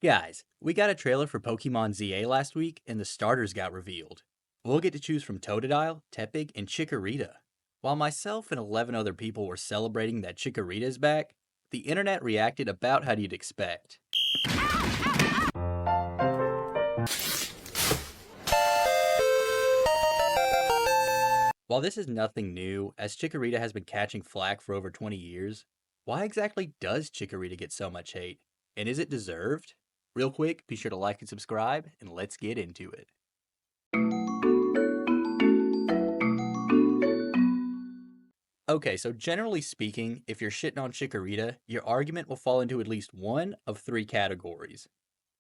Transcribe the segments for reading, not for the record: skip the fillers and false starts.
Guys, we got a trailer for Pokemon ZA last week, and the starters got revealed. We'll get to choose from Totodile, Tepig, and Chikorita. While myself and 11 other people were celebrating that Chikorita is back, the internet reacted about how you'd expect. While this is nothing new, as Chikorita has been catching flack for over 20 years, why exactly does Chikorita get so much hate? And is it deserved? Real quick, be sure to like and subscribe, and let's get into it. Okay, so generally speaking, if you're shitting on Chikorita, your argument will fall into at least one of three categories.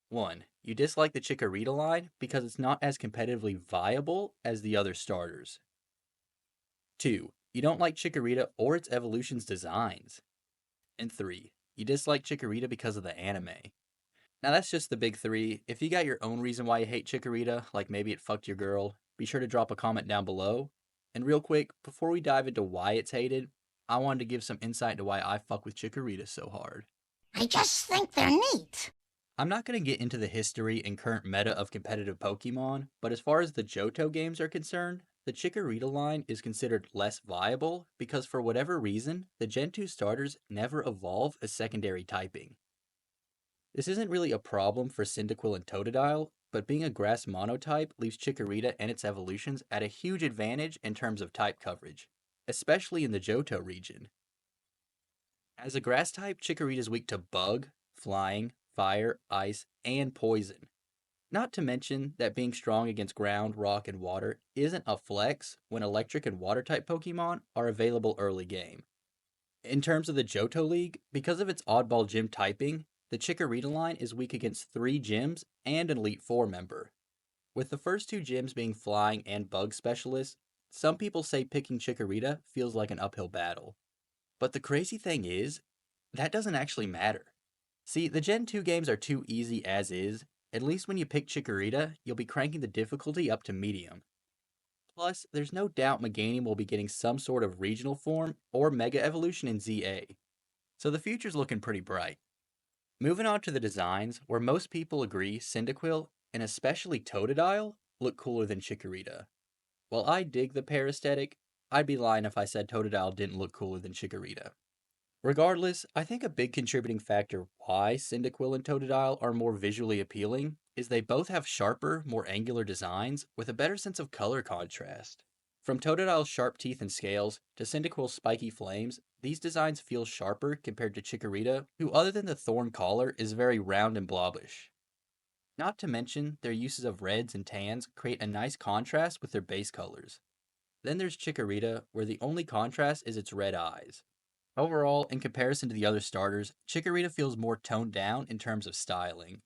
1. You dislike the Chikorita line because it's not as competitively viable as the other starters. 2. You don't like Chikorita or its evolution's designs. And 3. You dislike Chikorita because of the anime. Now that's just the big three. If you got your own reason why you hate Chikorita, like maybe it fucked your girl, be sure to drop a comment down below. And real quick, before we dive into why it's hated, I wanted to give some insight into why I fuck with Chikorita so hard. I just think they're neat. I'm not going to get into the history and current meta of competitive Pokemon, but as far as the Johto games are concerned, the Chikorita line is considered less viable because for whatever reason, the Gen 2 starters never evolve as secondary typing. This isn't really a problem for Cyndaquil and Totodile, but being a grass monotype leaves Chikorita and its evolutions at a huge advantage in terms of type coverage, especially in the Johto region. As a grass type, Chikorita is weak to Bug, Flying, Fire, Ice, and Poison. Not to mention that being strong against Ground, Rock, and Water isn't a flex when Electric and Water type Pokemon are available early game. In terms of the Johto League, because of its oddball gym typing, the Chikorita line is weak against 3 gyms and an Elite 4 member. With the first 2 gyms being Flying and Bug specialists, some people say picking Chikorita feels like an uphill battle. But the crazy thing is, that doesn't actually matter. See, the Gen 2 games are too easy as is. At least when you pick Chikorita, you'll be cranking the difficulty up to medium. Plus, there's no doubt Meganium will be getting some sort of regional form or Mega Evolution in ZA. So the future's looking pretty bright. Moving on to the designs, where most people agree Cyndaquil, and especially Totodile, look cooler than Chikorita. While I dig the pair aesthetic, I'd be lying if I said Totodile didn't look cooler than Chikorita. Regardless, I think a big contributing factor why Cyndaquil and Totodile are more visually appealing is they both have sharper, more angular designs with a better sense of color contrast. From Totodile's sharp teeth and scales to Cyndaquil's spiky flames, these designs feel sharper compared to Chikorita, who other than the thorn collar is very round and blobbish. Not to mention, their uses of reds and tans create a nice contrast with their base colors. Then there's Chikorita, where the only contrast is its red eyes. Overall, in comparison to the other starters, Chikorita feels more toned down in terms of styling.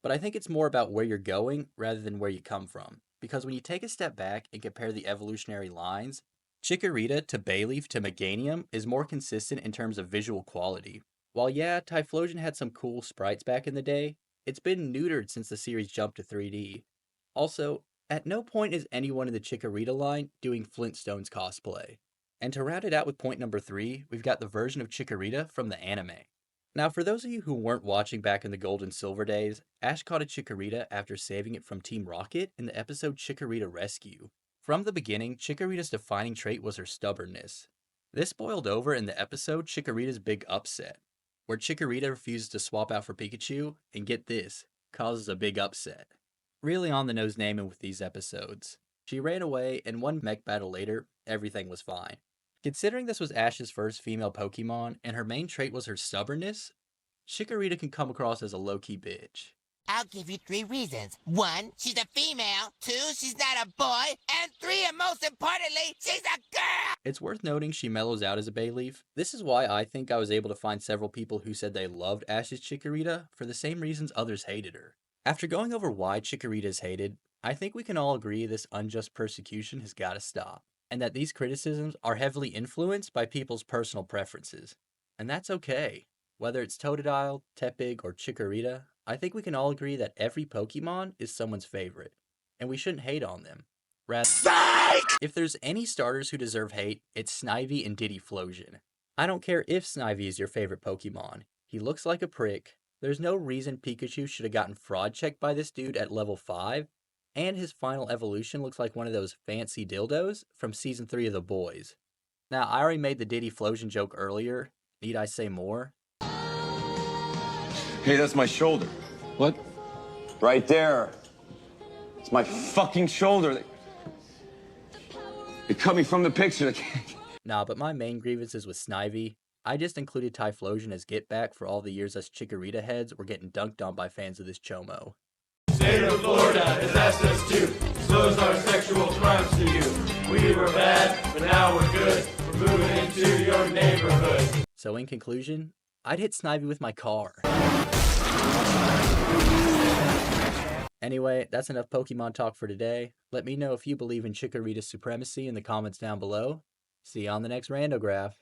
But I think it's more about where you're going rather than where you come from, because when you take a step back and compare the evolutionary lines, Chikorita to Bayleaf to Meganium is more consistent in terms of visual quality. While yeah, Typhlosion had some cool sprites back in the day, it's been neutered since the series jumped to 3D. Also, at no point is anyone in the Chikorita line doing Flintstones cosplay. And to round it out with point number 3, we've got the version of Chikorita from the anime. Now, for those of you who weren't watching back in the Gold and Silver days, Ash caught a Chikorita after saving it from Team Rocket in the episode Chikorita Rescue. From the beginning, Chikorita's defining trait was her stubbornness. This boiled over in the episode Chikorita's Big Upset, where Chikorita refuses to swap out for Pikachu, and get this, causes a big upset. Really on the nose naming with these episodes. She ran away, and one mech battle later, everything was fine. Considering this was Ash's first female Pokemon, and her main trait was her stubbornness, Chikorita can come across as a low-key bitch. I'll give you 3 reasons. 1, she's a female. 2, she's not a boy. And 3, and most importantly, she's a girl! It's worth noting she mellows out as a Bayleaf. This is why I think I was able to find several people who said they loved Ash's Chikorita for the same reasons others hated her. After going over why Chikorita is hated, I think we can all agree this unjust persecution has got to stop, and that these criticisms are heavily influenced by people's personal preferences. And that's okay. Whether it's Totodile, Tepig, or Chikorita, I think we can all agree that every Pokemon is someone's favorite, and we shouldn't hate on them. Rather, if there's any starters who deserve hate, it's Snivy and Diddyflosion. I don't care if Snivy is your favorite Pokemon. He looks like a prick, There's no reason Pikachu should have gotten fraud checked by this dude at level 5, and his final evolution looks like one of those fancy dildos from Season 3 of The Boys. Now, I already made the Diddy Flosion joke earlier. Need I say more? Hey, that's my shoulder. What? Right there. It's my fucking shoulder. They cut me from the picture. Nah, but my main grievance is with Snivy. I just included Typhlosion as get back for all the years us Chikorita heads were getting dunked on by fans of this chomo. State of Florida has asked us to disclose our sexual crimes to you. We were bad, but now we're good. We're moving into your neighborhood. So in conclusion, I'd hit Snivy with my car. Anyway, that's enough Pokemon talk for today. Let me know if you believe in Chikorita's supremacy in the comments down below. See you on the next Randograph.